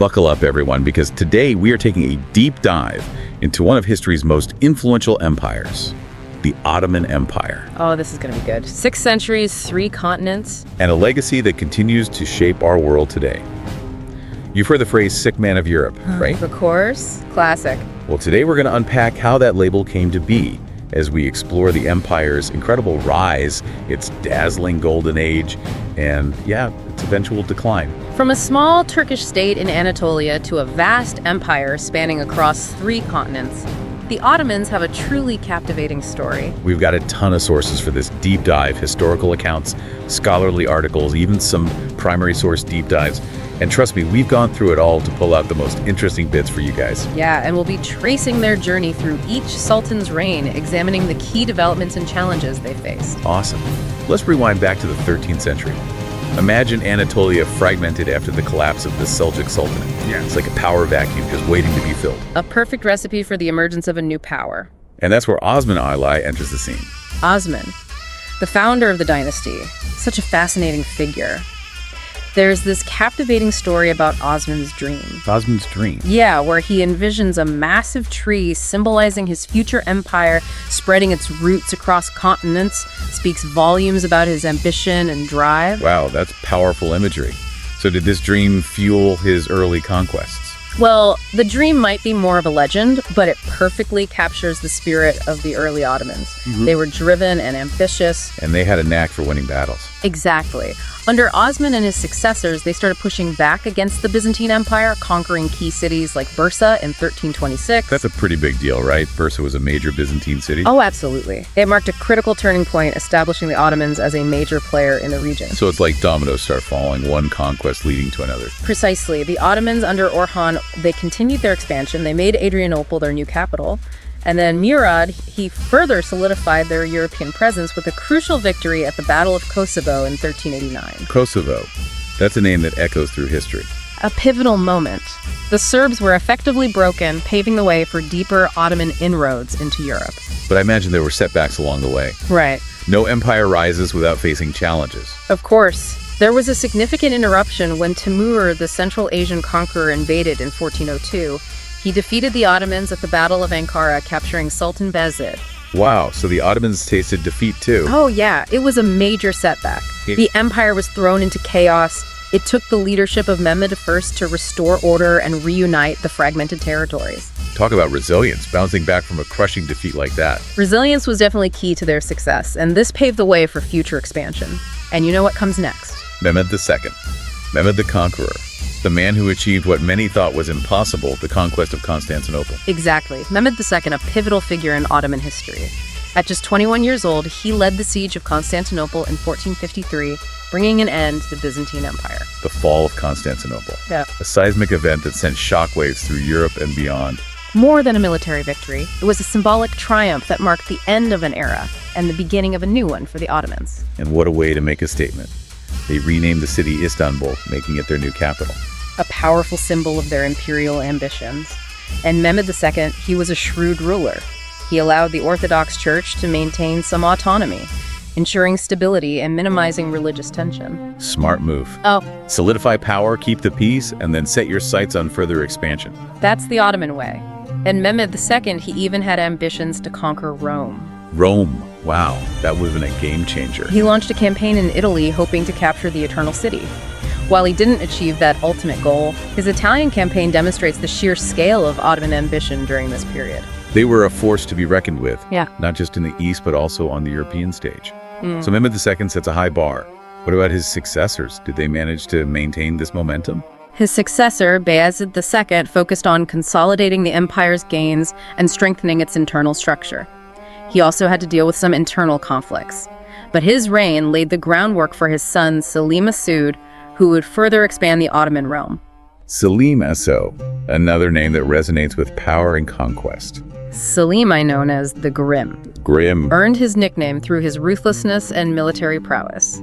Buckle up, everyone, because today we are taking a deep dive into one of history's most influential empires, the Ottoman Empire. Oh, this is going to be good. 6 centuries, 3 continents. And a legacy that continues to shape our world today. You've heard the phrase sick man of Europe, right? Of course. Classic. Well, today we're going to unpack how that label came to be as we explore the empire's incredible rise, its dazzling golden age, and its eventual decline. From a small Turkish state in Anatolia to a vast empire spanning across 3 continents, the Ottomans have a truly captivating story. We've got a ton of sources for this deep dive, historical accounts, scholarly articles, even some primary source deep dives. And trust me, we've gone through it all to pull out the most interesting bits for you guys. Yeah, and we'll be tracing their journey through each sultan's reign, examining the key developments and challenges they faced. Awesome. Let's rewind back to the 13th century. Imagine Anatolia fragmented after the collapse of the Seljuk Sultanate. Yeah. It's like a power vacuum just waiting to be filled. A perfect recipe for the emergence of a new power. And that's where Osman Ally enters the scene. Osman, the founder of the dynasty, such a fascinating figure. There's this captivating story about Osman's dream. Osman's dream? Yeah, where he envisions a massive tree symbolizing his future empire, spreading its roots across continents, speaks volumes about his ambition and drive. Wow, that's powerful imagery. So did this dream fuel his early conquests? Well, the dream might be more of a legend, but it perfectly captures the spirit of the early Ottomans. Mm-hmm. They were driven and ambitious. And they had a knack for winning battles. Exactly. Under Osman and his successors, they started pushing back against the Byzantine Empire, conquering key cities like Bursa in 1326. That's a pretty big deal, right? Bursa was a major Byzantine city? Oh, absolutely. It marked a critical turning point, establishing the Ottomans as a major player in the region. So it's like dominoes start falling, one conquest leading to another. Precisely. The Ottomans under Orhan, they continued their expansion. They made Adrianople their new capital. And then Murad, he further solidified their European presence with a crucial victory at the Battle of Kosovo in 1389. Kosovo. That's a name that echoes through history. A pivotal moment. The Serbs were effectively broken, paving the way for deeper Ottoman inroads into Europe. But I imagine there were setbacks along the way. Right. No empire rises without facing challenges. Of course. There was a significant interruption when Timur, the Central Asian conqueror, invaded in 1402. He defeated the Ottomans at the Battle of Ankara, capturing Sultan Bayezid. Wow, so the Ottomans tasted defeat too. Oh yeah, it was a major setback. The empire was thrown into chaos. It took the leadership of Mehmed I to restore order and reunite the fragmented territories. Talk about resilience, bouncing back from a crushing defeat like that. Resilience was definitely key to their success, and this paved the way for future expansion. And you know what comes next? Mehmed II, Mehmed the Conqueror. The man who achieved what many thought was impossible, the conquest of Constantinople. Exactly. Mehmed II, a pivotal figure in Ottoman history. At just 21 years old, he led the siege of Constantinople in 1453, bringing an end to the Byzantine Empire. The fall of Constantinople. Yeah. A seismic event that sent shockwaves through Europe and beyond. More than a military victory, it was a symbolic triumph that marked the end of an era and the beginning of a new one for the Ottomans. And what a way to make a statement. They renamed the city Istanbul, making it their new capital. A powerful symbol of their imperial ambitions. And Mehmed II, he was a shrewd ruler. He allowed the Orthodox Church to maintain some autonomy, ensuring stability and minimizing religious tension. Smart move. Oh. Solidify power, keep the peace, and then set your sights on further expansion. That's the Ottoman way. And Mehmed II, he even had ambitions to conquer Rome. Rome. Wow, that would have been a game changer. He launched a campaign in Italy hoping to capture the Eternal City. While he didn't achieve that ultimate goal, his Italian campaign demonstrates the sheer scale of Ottoman ambition during this period. They were a force to be reckoned with, Yeah. Not just in the East, but also on the European stage. So Mehmed II sets a high bar. What about his successors? Did they manage to maintain this momentum? His successor, Bayezid II, focused on consolidating the empire's gains and strengthening its internal structure. He also had to deal with some internal conflicts. But his reign laid the groundwork for his son, Selim Masud, who would further expand the Ottoman realm. Selim So, another name that resonates with power and conquest. Selim, known as the Grim, earned his nickname through his ruthlessness and military prowess.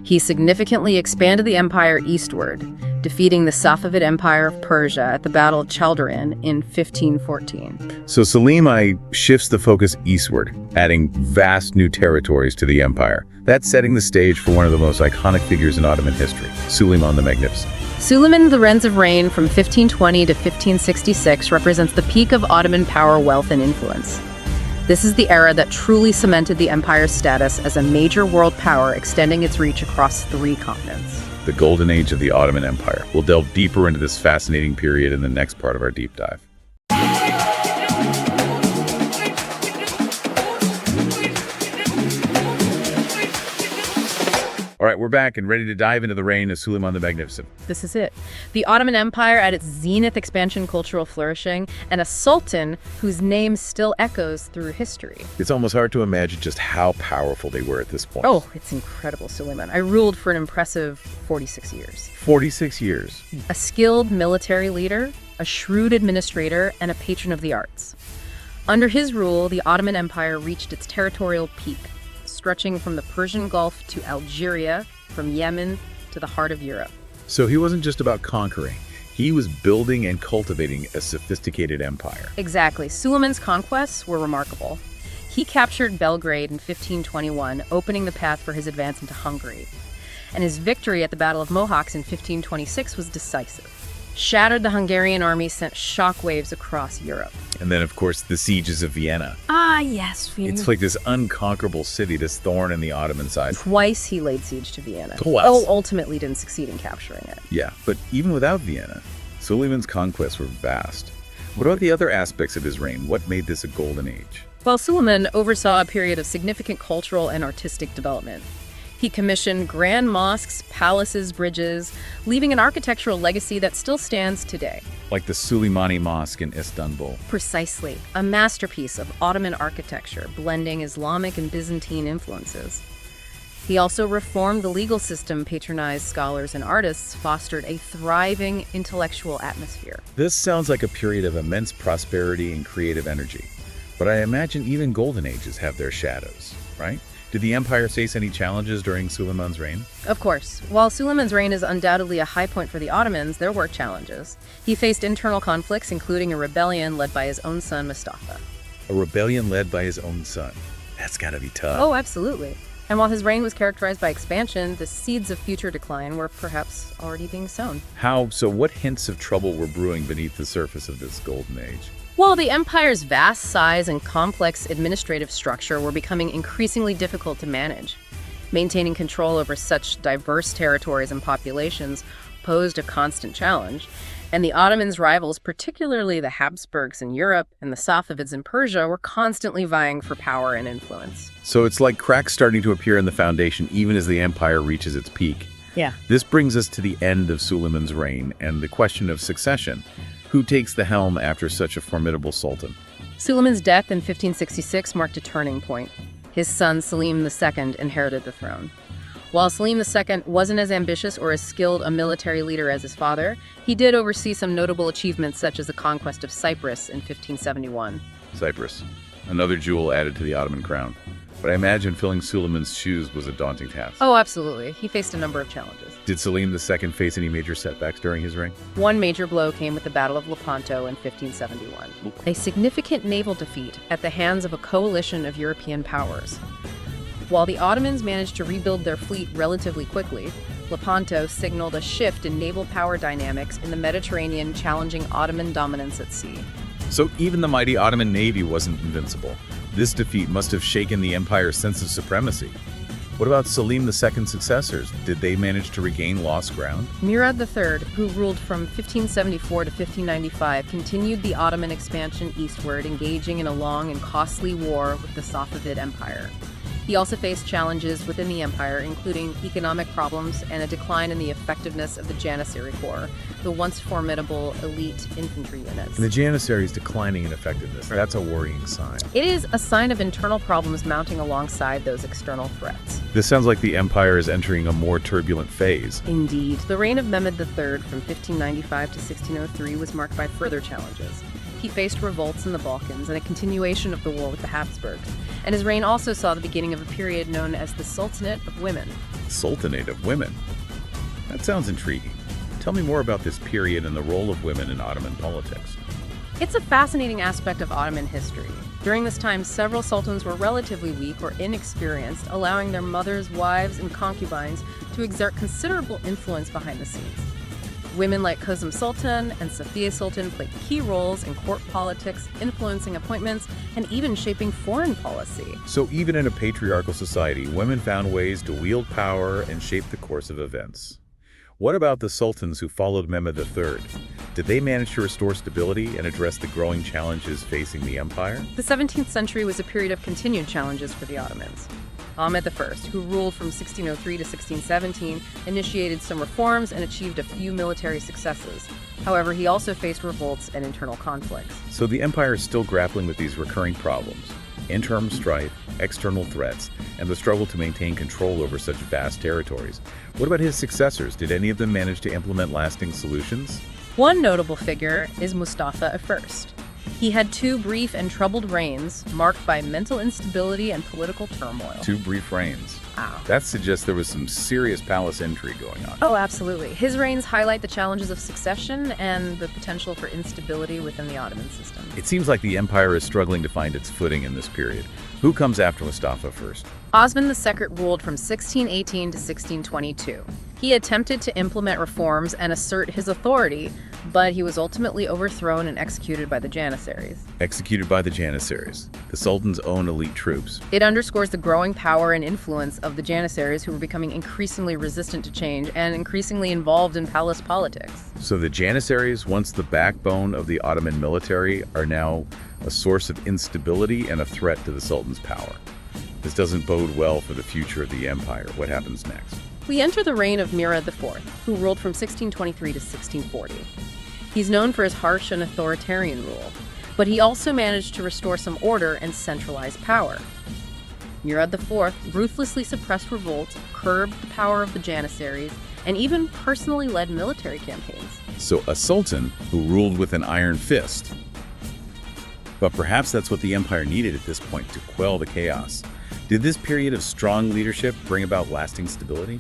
He significantly expanded the empire eastward, defeating the Safavid Empire of Persia at the Battle of Chaldiran in 1514. So Selim shifts the focus eastward, adding vast new territories to the empire. That's setting the stage for one of the most iconic figures in Ottoman history, Suleiman the Magnificent. Suleiman the Magnificent's reign from 1520 to 1566 represents the peak of Ottoman power, wealth, and influence. This is the era that truly cemented the empire's status as a major world power, extending its reach across 3 continents. The golden age of the Ottoman Empire. We'll delve deeper into this fascinating period in the next part of our deep dive. All right, we're back and ready to dive into the reign of Suleiman the Magnificent. This is it. The Ottoman Empire at its zenith, expansion, cultural flourishing, and a sultan whose name still echoes through history. It's almost hard to imagine just how powerful they were at this point. Oh, it's incredible, Suleiman. I ruled for an impressive 46 years. 46 years. A skilled military leader, a shrewd administrator, and a patron of the arts. Under his rule, the Ottoman Empire reached its territorial peak, stretching from the Persian Gulf to Algeria, from Yemen to the heart of Europe. So he wasn't just about conquering. He was building and cultivating a sophisticated empire. Exactly. Suleiman's conquests were remarkable. He captured Belgrade in 1521, opening the path for his advance into Hungary. And his victory at the Battle of Mohacs in 1526 was decisive. Shattered the Hungarian army, sent shockwaves across Europe. And then, of course, the sieges of Vienna. Ah, yes, Vienna. It's like this unconquerable city, this thorn in the Ottoman side. Twice he laid siege to Vienna. Twice. Oh, ultimately didn't succeed in capturing it. Yeah, but even without Vienna, Suleiman's conquests were vast. What about the other aspects of his reign? What made this a golden age? Well, Suleiman oversaw a period of significant cultural and artistic development. He commissioned grand mosques, palaces, bridges, leaving an architectural legacy that still stands today. Like the Suleimani Mosque in Istanbul. Precisely, a masterpiece of Ottoman architecture, blending Islamic and Byzantine influences. He also reformed the legal system, patronized scholars and artists, fostered a thriving intellectual atmosphere. This sounds like a period of immense prosperity and creative energy. But I imagine even golden ages have their shadows, right? Did the empire face any challenges during Suleiman's reign? Of course. While Suleiman's reign is undoubtedly a high point for the Ottomans, there were challenges. He faced internal conflicts, including a rebellion led by his own son, Mustafa. A rebellion led by his own son. That's gotta be tough. Oh, absolutely. And while his reign was characterized by expansion, the seeds of future decline were perhaps already being sown. How? So what hints of trouble were brewing beneath the surface of this golden age? While the empire's vast size and complex administrative structure were becoming increasingly difficult to manage, maintaining control over such diverse territories and populations posed a constant challenge, and the Ottomans' rivals, particularly the Habsburgs in Europe and the Safavids in Persia, were constantly vying for power and influence. So it's like cracks starting to appear in the foundation even as the empire reaches its peak. Yeah. This brings us to the end of Suleiman's reign and the question of succession. Who takes the helm after such a formidable sultan? Suleiman's death in 1566 marked a turning point. His son, Selim II, inherited the throne. While Selim II wasn't as ambitious or as skilled a military leader as his father, he did oversee some notable achievements such as the conquest of Cyprus in 1571. Cyprus, another jewel added to the Ottoman crown. But I imagine filling Suleiman's shoes was a daunting task. Oh, absolutely. He faced a number of challenges. Did Selim II face any major setbacks during his reign? One major blow came with the Battle of Lepanto in 1571, a significant naval defeat at the hands of a coalition of European powers. While the Ottomans managed to rebuild their fleet relatively quickly, Lepanto signaled a shift in naval power dynamics in the Mediterranean, challenging Ottoman dominance at sea. So even the mighty Ottoman navy wasn't invincible. This defeat must have shaken the empire's sense of supremacy. What about Selim II's successors? Did they manage to regain lost ground? Murad III, who ruled from 1574 to 1595, continued the Ottoman expansion eastward, engaging in a long and costly war with the Safavid Empire. He also faced challenges within the empire, including economic problems and a decline in the effectiveness of the Janissary Corps, the once formidable elite infantry units. And the Janissaries declining in effectiveness. That's a worrying sign. It is a sign of internal problems mounting alongside those external threats. This sounds like the empire is entering a more turbulent phase. Indeed. The reign of Mehmed III from 1595 to 1603 was marked by further challenges. He faced revolts in the Balkans and a continuation of the war with the Habsburgs. And his reign also saw the beginning of a period known as the Sultanate of Women. Sultanate of Women? That sounds intriguing. Tell me more about this period and the role of women in Ottoman politics. It's a fascinating aspect of Ottoman history. During this time, several sultans were relatively weak or inexperienced, allowing their mothers, wives, and concubines to exert considerable influence behind the scenes. Women like Kazım Sultan and Safiye Sultan played key roles in court politics, influencing appointments, and even shaping foreign policy. So even in a patriarchal society, women found ways to wield power and shape the course of events. What about the sultans who followed Mehmed III? Did they manage to restore stability and address the growing challenges facing the empire? The 17th century was a period of continued challenges for the Ottomans. Ahmed I, who ruled from 1603 to 1617, initiated some reforms and achieved a few military successes. However, he also faced revolts and internal conflicts. So the empire is still grappling with these recurring problems: internal strife, external threats, and the struggle to maintain control over such vast territories. What about his successors? Did any of them manage to implement lasting solutions? One notable figure is Mustafa I. He had two brief and troubled reigns, marked by mental instability and political turmoil. Two brief reigns. Wow. That suggests there was some serious palace intrigue going on. Oh, absolutely. His reigns highlight the challenges of succession and the potential for instability within the Ottoman system. It seems like the empire is struggling to find its footing in this period. Who comes after Mustafa first? Osman II ruled from 1618 to 1622. He attempted to implement reforms and assert his authority, but he was ultimately overthrown and executed by the Janissaries. Executed by the Janissaries, the Sultan's own elite troops. It underscores the growing power and influence of the Janissaries, who were becoming increasingly resistant to change and increasingly involved in palace politics. So the Janissaries, once the backbone of the Ottoman military, are now a source of instability and a threat to the Sultan's power. This doesn't bode well for the future of the empire. What happens next? We enter the reign of Murad IV, who ruled from 1623 to 1640. He's known for his harsh and authoritarian rule, but he also managed to restore some order and centralize power. Murad IV ruthlessly suppressed revolts, curbed the power of the Janissaries, and even personally led military campaigns. So a sultan who ruled with an iron fist. But perhaps that's what the empire needed at this point to quell the chaos. Did this period of strong leadership bring about lasting stability?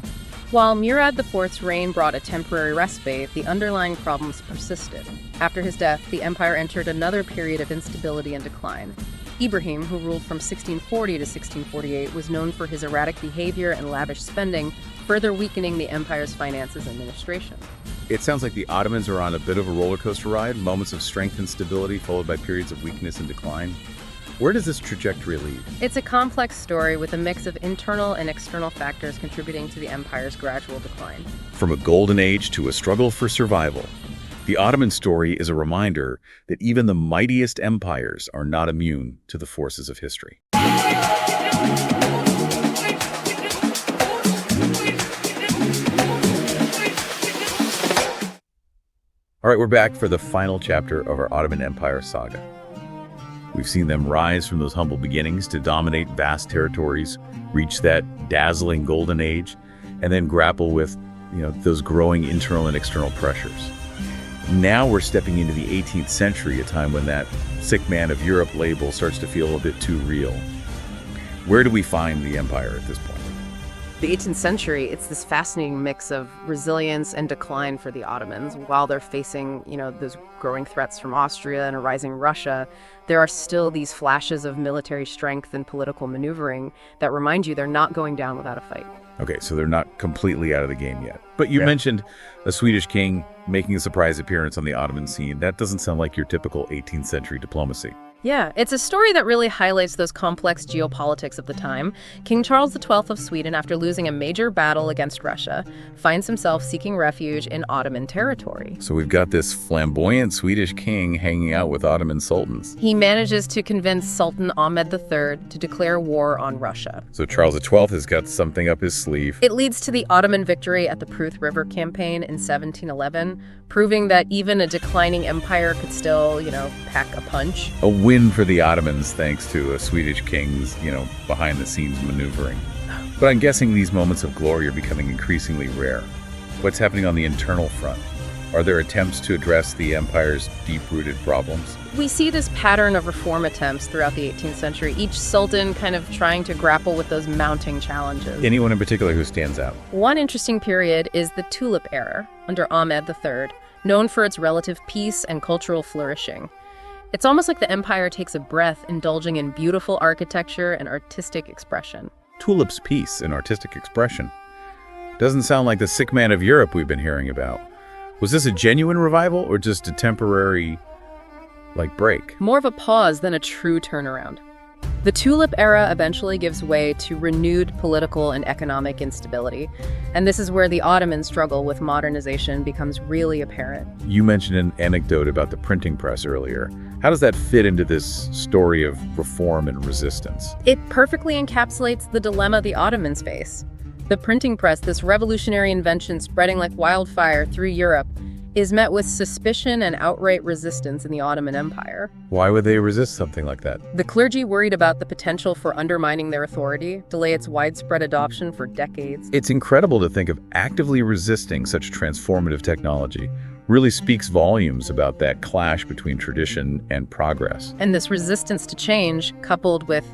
While Murad IV's reign brought a temporary respite, the underlying problems persisted. After his death, the empire entered another period of instability and decline. Ibrahim, who ruled from 1640 to 1648, was known for his erratic behavior and lavish spending, further weakening the empire's finances and administration. It sounds like the Ottomans are on a bit of a roller coaster ride, moments of strength and stability followed by periods of weakness and decline. Where does this trajectory lead? It's a complex story with a mix of internal and external factors contributing to the empire's gradual decline. From a golden age to a struggle for survival, the Ottoman story is a reminder that even the mightiest empires are not immune to the forces of history. All right, we're back for the final chapter of our Ottoman Empire saga. We've seen them rise from those humble beginnings to dominate vast territories, reach that dazzling golden age, and then grapple with, those growing internal and external pressures. Now we're stepping into the 18th century, a time when that sick man of Europe label starts to feel a bit too real. Where do we find the empire at this point? The 18th century, it's this fascinating mix of resilience and decline for the Ottomans. While they're facing, those growing threats from Austria and a rising Russia, there are still these flashes of military strength and political maneuvering that remind you they're not going down without a fight. Okay, so they're not completely out of the game yet. But you mentioned a Swedish king making a surprise appearance on the Ottoman scene. That doesn't sound like your typical 18th century diplomacy. Yeah, it's a story that really highlights those complex geopolitics of the time. King Charles XII of Sweden, after losing a major battle against Russia, finds himself seeking refuge in Ottoman territory. So we've got this flamboyant Swedish king hanging out with Ottoman sultans. He manages to convince Sultan Ahmed III to declare war on Russia. So Charles XII has got something up his sleeve. It leads to the Ottoman victory at the Pruth River campaign in 1711, proving that even a declining empire could still, pack a punch. A win for the Ottomans thanks to a Swedish king's, behind-the-scenes maneuvering. But I'm guessing these moments of glory are becoming increasingly rare. What's happening on the internal front? Are there attempts to address the empire's deep-rooted problems? We see this pattern of reform attempts throughout the 18th century, each sultan kind of trying to grapple with those mounting challenges. Anyone in particular who stands out? One interesting period is the Tulip Era under Ahmed III, known for its relative peace and cultural flourishing. It's almost like the empire takes a breath, indulging in beautiful architecture and artistic expression. Tulip's peace and artistic expression. Doesn't sound like the sick man of Europe we've been hearing about. Was this a genuine revival or just a temporary, break? More of a pause than a true turnaround. The Tulip era eventually gives way to renewed political and economic instability, and this is where the Ottoman struggle with modernization becomes really apparent. You mentioned an anecdote about the printing press earlier. How does that fit into this story of reform and resistance? It perfectly encapsulates the dilemma the Ottomans face. The printing press, this revolutionary invention spreading like wildfire through Europe, is met with suspicion and outright resistance in the Ottoman Empire. Why would they resist something like that? The clergy, worried about the potential for undermining their authority, delay its widespread adoption for decades. It's incredible to think of actively resisting such transformative technology. Really speaks volumes about that clash between tradition and progress. And this resistance to change, coupled with,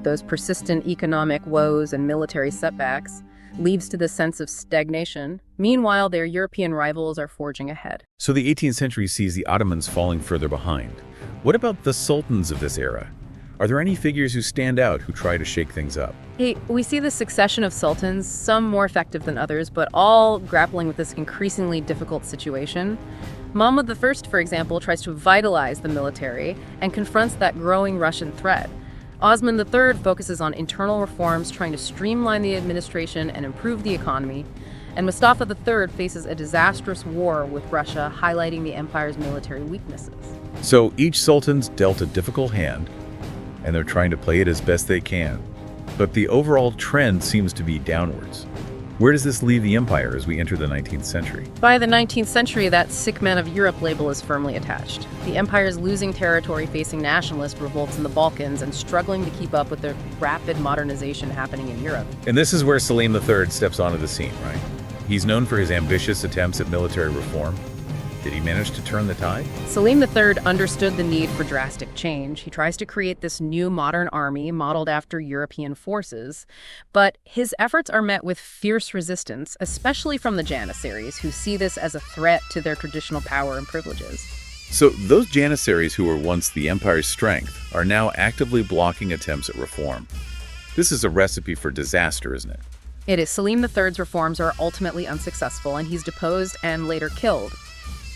those persistent economic woes and military setbacks, leads to the sense of stagnation. Meanwhile, their European rivals are forging ahead. So the 18th century sees the Ottomans falling further behind. What about the sultans of this era? Are there any figures who stand out who try to shake things up? Hey, we see the succession of sultans, some more effective than others, but all grappling with this increasingly difficult situation. Mahmud I, for example, tries to vitalize the military and confronts that growing Russian threat. Osman III focuses on internal reforms, trying to streamline the administration and improve the economy. And Mustafa III faces a disastrous war with Russia, highlighting the empire's military weaknesses. So each sultan's dealt a difficult hand, and they're trying to play it as best they can. But the overall trend seems to be downwards. Where does this leave the empire as we enter the 19th century? By the 19th century, that sick man of Europe label is firmly attached. The empire is losing territory, facing nationalist revolts in the Balkans, and struggling to keep up with the rapid modernization happening in Europe. And this is where Selim III steps onto the scene, right? He's known for his ambitious attempts at military reform. Did he manage to turn the tide? Selim III understood the need for drastic change. He tries to create this new modern army modeled after European forces, but his efforts are met with fierce resistance, especially from the Janissaries, who see this as a threat to their traditional power and privileges. So those Janissaries who were once the empire's strength are now actively blocking attempts at reform. This is a recipe for disaster, isn't it? It is. Selim III's reforms are ultimately unsuccessful, and he's deposed and later killed.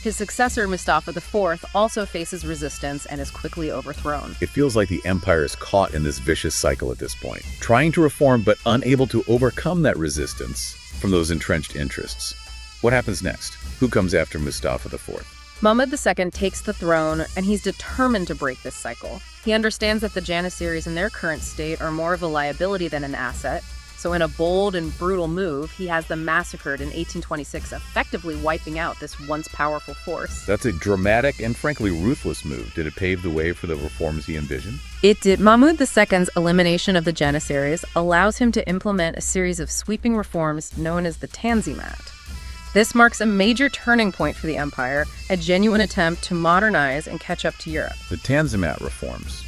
His successor, Mustafa IV, also faces resistance and is quickly overthrown. It feels like the empire is caught in this vicious cycle at this point, trying to reform but unable to overcome that resistance from those entrenched interests. What happens next? Who comes after Mustafa IV? Mahmud II takes the throne, and he's determined to break this cycle. He understands that the Janissaries in their current state are more of a liability than an asset. So in a bold and brutal move, he has them massacred in 1826, effectively wiping out this once powerful force. That's a dramatic and frankly ruthless move. Did it pave the way for the reforms he envisioned? It did. Mahmud II's elimination of the Janissaries allows him to implement a series of sweeping reforms known as the Tanzimat. This marks a major turning point for the empire, a genuine attempt to modernize and catch up to Europe. The Tanzimat reforms.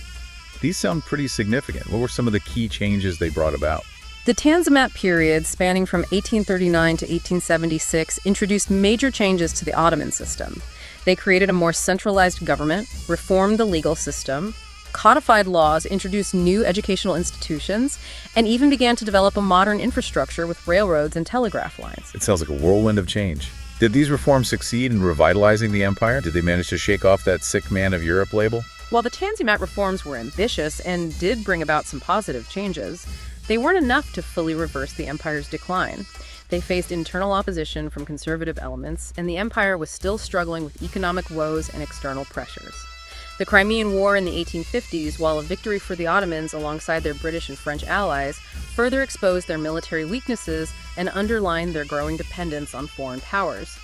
These sound pretty significant. What were some of the key changes they brought about? The Tanzimat period, spanning from 1839 to 1876, introduced major changes to the Ottoman system. They created a more centralized government, reformed the legal system, codified laws, introduced new educational institutions, and even began to develop a modern infrastructure with railroads and telegraph lines. It sounds like a whirlwind of change. Did these reforms succeed in revitalizing the empire? Did they manage to shake off that sick man of Europe label? While the Tanzimat reforms were ambitious and did bring about some positive changes, they weren't enough to fully reverse the empire's decline. They faced internal opposition from conservative elements, and the empire was still struggling with economic woes and external pressures. The Crimean War in the 1850s, while a victory for the Ottomans alongside their British and French allies, further exposed their military weaknesses and underlined their growing dependence on foreign powers.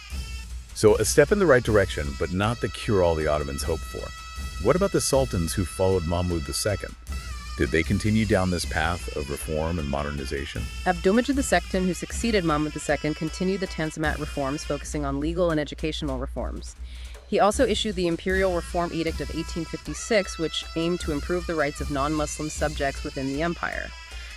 So a step in the right direction, but not the cure-all the Ottomans hoped for. What about the Sultans who followed Mahmud II? Did they continue down this path of reform and modernization? Abdülmecid II, who succeeded Mahmud II, continued the Tanzimat reforms, focusing on legal and educational reforms. He also issued the Imperial Reform Edict of 1856, which aimed to improve the rights of non-Muslim subjects within the empire,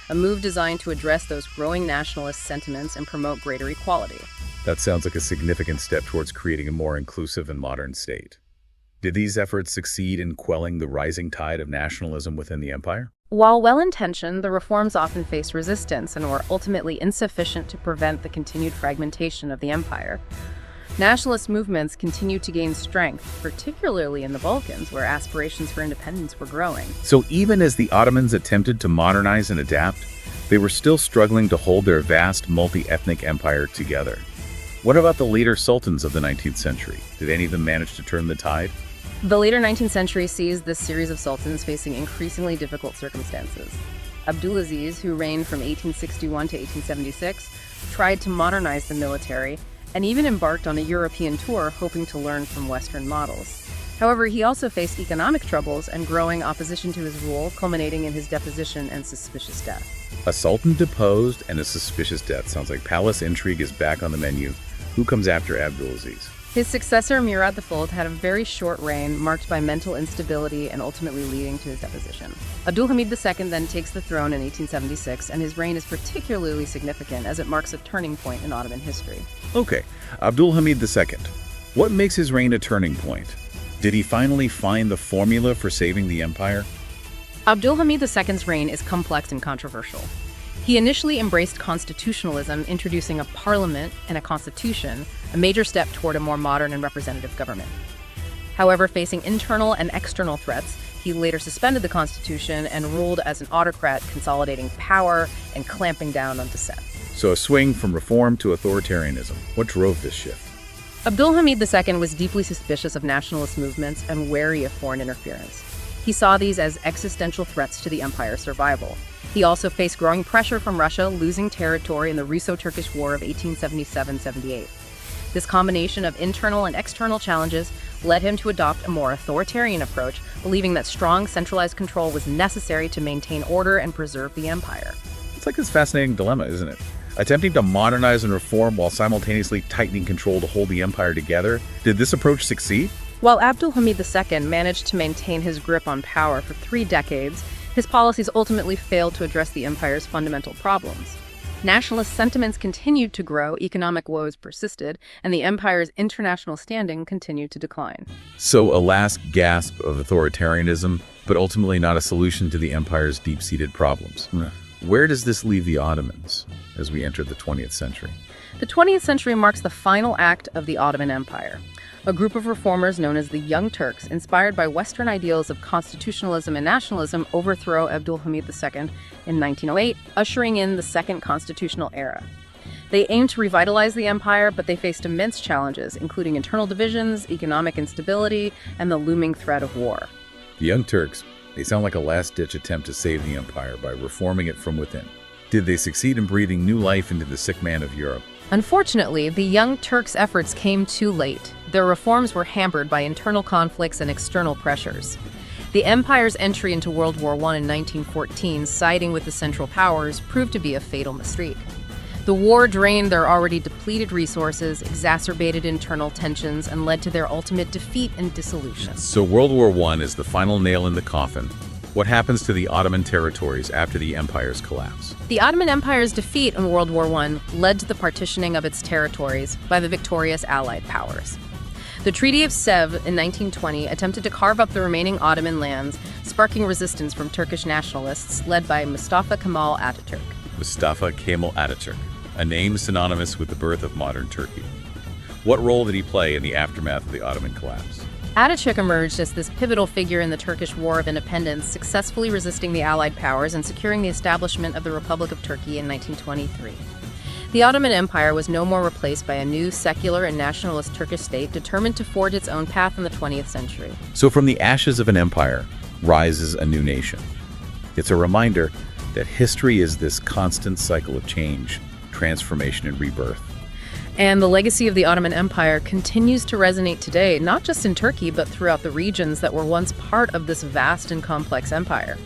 a move designed to address those growing nationalist sentiments and promote greater equality. That sounds like a significant step towards creating a more inclusive and modern state. Did these efforts succeed in quelling the rising tide of nationalism within the empire? While well-intentioned, the reforms often faced resistance and were ultimately insufficient to prevent the continued fragmentation of the empire. Nationalist movements continued to gain strength, particularly in the Balkans, where aspirations for independence were growing. So even as the Ottomans attempted to modernize and adapt, they were still struggling to hold their vast multi-ethnic empire together. What about the later sultans of the 19th century? Did any of them manage to turn the tide? The later 19th century sees this series of sultans facing increasingly difficult circumstances. Abdulaziz, who reigned from 1861 to 1876, tried to modernize the military and even embarked on a European tour hoping to learn from Western models. However, he also faced economic troubles and growing opposition to his rule, culminating in his deposition and suspicious death. A sultan deposed and a suspicious death. Sounds like palace intrigue is back on the menu. Who comes after Abdulaziz? His successor, Murad IV, had a very short reign marked by mental instability and ultimately leading to his deposition. Abdulhamid II then takes the throne in 1876, and his reign is particularly significant as it marks a turning point in Ottoman history. Okay, Abdulhamid II. What makes his reign a turning point? Did he finally find the formula for saving the empire? Abdulhamid II's reign is complex and controversial. He initially embraced constitutionalism, introducing a parliament and a constitution, a major step toward a more modern and representative government. However, facing internal and external threats, he later suspended the constitution and ruled as an autocrat, consolidating power and clamping down on dissent. So a swing from reform to authoritarianism. What drove this shift? Abdulhamid II was deeply suspicious of nationalist movements and wary of foreign interference. He saw these as existential threats to the empire's survival. He also faced growing pressure from Russia, losing territory in the Russo-Turkish War of 1877-78. This combination of internal and external challenges led him to adopt a more authoritarian approach, believing that strong centralized control was necessary to maintain order and preserve the empire. It's like this fascinating dilemma, isn't it? Attempting to modernize and reform while simultaneously tightening control to hold the empire together. Did this approach succeed? While Abdulhamid II managed to maintain his grip on power for 3 decades, his policies ultimately failed to address the empire's fundamental problems. Nationalist sentiments continued to grow, economic woes persisted, and the empire's international standing continued to decline. So a last gasp of authoritarianism, but ultimately not a solution to the empire's deep-seated problems. Where does this leave the Ottomans as we enter the 20th century? The 20th century marks the final act of the Ottoman Empire. A group of reformers known as the Young Turks, inspired by Western ideals of constitutionalism and nationalism, overthrow Abdulhamid II in 1908, ushering in the Second Constitutional Era. They aimed to revitalize the empire, but they faced immense challenges, including internal divisions, economic instability, and the looming threat of war. The Young Turks, they sound like a last-ditch attempt to save the empire by reforming it from within. Did they succeed in breathing new life into the sick man of Europe? Unfortunately, the Young Turks' efforts came too late. Their reforms were hampered by internal conflicts and external pressures. The empire's entry into World War I in 1914, siding with the Central Powers, proved to be a fatal mistake. The war drained their already depleted resources, exacerbated internal tensions, and led to their ultimate defeat and dissolution. So World War I is the final nail in the coffin. What happens to the Ottoman territories after the empire's collapse? The Ottoman Empire's defeat in World War I led to the partitioning of its territories by the victorious Allied powers. The Treaty of Sèvres in 1920 attempted to carve up the remaining Ottoman lands, sparking resistance from Turkish nationalists led by Mustafa Kemal Atatürk. Mustafa Kemal Atatürk, a name synonymous with the birth of modern Turkey. What role did he play in the aftermath of the Ottoman collapse? Atatürk emerged as this pivotal figure in the Turkish War of Independence, successfully resisting the Allied powers and securing the establishment of the Republic of Turkey in 1923. The Ottoman Empire was no more replaced by a new secular and nationalist Turkish state determined to forge its own path in the 20th century. So from the ashes of an empire rises a new nation. It's a reminder that history is this constant cycle of change, transformation, and rebirth. And the legacy of the Ottoman Empire continues to resonate today, not just in Turkey, but throughout the regions that were once part of this vast and complex empire.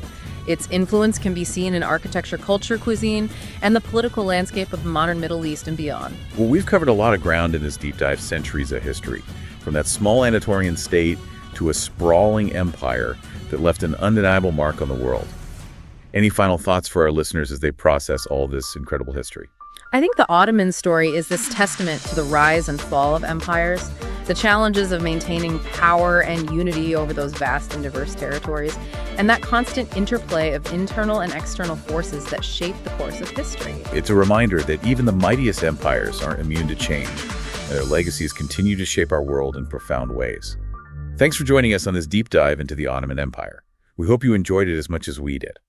Its influence can be seen in architecture, culture, cuisine, and the political landscape of the modern Middle East and beyond. Well, we've covered a lot of ground in this deep dive, centuries of history, from that small Anatolian state to a sprawling empire that left an undeniable mark on the world. Any final thoughts for our listeners as they process all this incredible history? I think the Ottoman story is this testament to the rise and fall of empires, the challenges of maintaining power and unity over those vast and diverse territories, and that constant interplay of internal and external forces that shape the course of history. It's a reminder that even the mightiest empires aren't immune to change, and their legacies continue to shape our world in profound ways. Thanks for joining us on this deep dive into the Ottoman Empire. We hope you enjoyed it as much as we did.